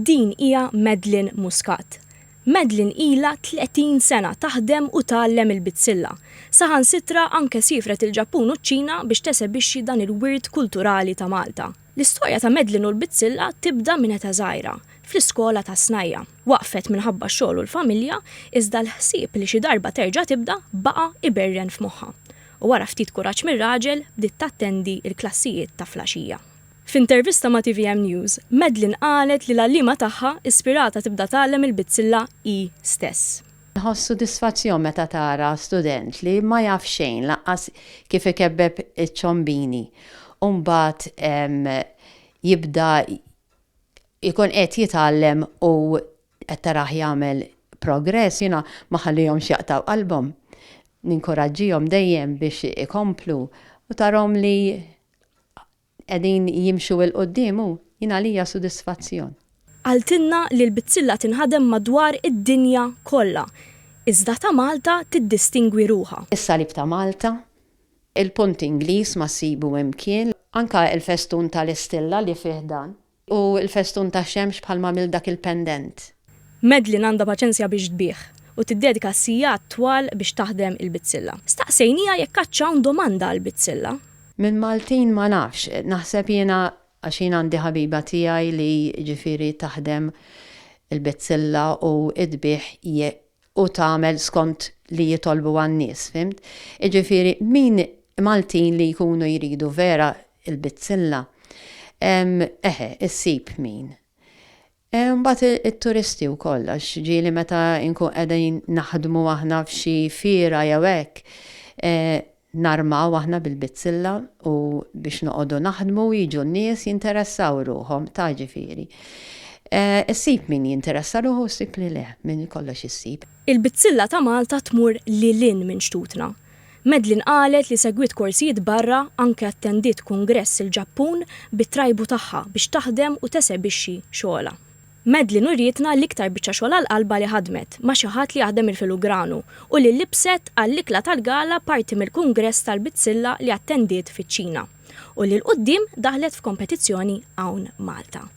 Din hija Madeline Muscat. Madeline ilha 30 sena taħdem u tgħallem il-bitzilla. Saħansitra anke sifret il-Ġappun u ċ-Ċina biex tesebixxi dan il-wirt kulturali ta' Malta. L-istorja ta' Madeline u l-bitzilla tibda minn età żgħira, fl-iskola ta' Snajja. Waqfet minħabba x-xogħol u l-familja, iżda l-ħsieb li xi darba terġa' tibda baqa' iberren f'moħħha. U wara ftit kuraġġ mir-raġel bdiet tattendi l-klassijiet ta' flaxija. F'intervista ma' TVM News, Madeline qalet li l-għallima tagħha ispirata tibda tgħallem il-bitzilla hi stess. Nħossu sodisfazzjon meta tara student li ma jaf xejn laqqas kif ikebbeb iċ-ċombini. U mbagħad jibda jkun qed jitgħallem u qed taraħ jagħmel progress, jiena ma ħallihomx jaqtaw qalbhom. Ninkoraġġihom dejjem biex ikomplu u tarhom li qegħdin jimxu l-qoddim u jiena għalija sodisfazzjon. Għaltinna li l-bitzilla tinħadem madwar id-dinja kollha. Iżda ta' Malta tiddistingwi ruħha. Is-salib ta' Malta, il-punt Ingliż ma ssibu imkien, anka il-festun tal-istilla li fih dan u l-festun tax-xemx bħalma mill dak il-pendent. Madeline għandha paċenzja biex tbieħ u tiddedika sijat twal biex taħdem il-bitzilla. Staqsejnija jekk hawn domanda għall-bitzilla. Min Maltin ma nafx, naħseb jiena għax jien għandi ħabiba tiegħi li ġifieri taħdem il-bitzilla u idbieħ u tagħmel skont li jitolbu għan-nies, fimt? Ġifieri min Maltin li jkunu jridu vera il-bitzilla, issib min. Mbagħad it-turisti wkoll għax ġieli meta nkun qegħdin naħdmu aħna f'xi fiera jew hekk narmaw aħna bil-bitzilla u biex noqogħdu naħdmu jiġu n-nies jinteressaw ruhom ta' ġifieri. Issib min jinteressa ruħu ssib li le, min kollox issib. Il-bitzilla ta' Malta tmur lilin minn xtutna. Madeline qalet li segwit korsijiet barra anke attendiet kungress il-Ġappun bit-trajbu tagħha biex taħdem u tesebixxi xogħla. Madeline urietna l-iktar biċċa xogħol għall-qalba li ħadmet ma' xi ħadd li jaħdem il-filugranu u li libset għall-ikla tal-gala parti mill-kungress tal-bitzilla li attendiet fiċ-Ċina u li l-qudiem daħlet f'kompetizzjoni hawn Malta.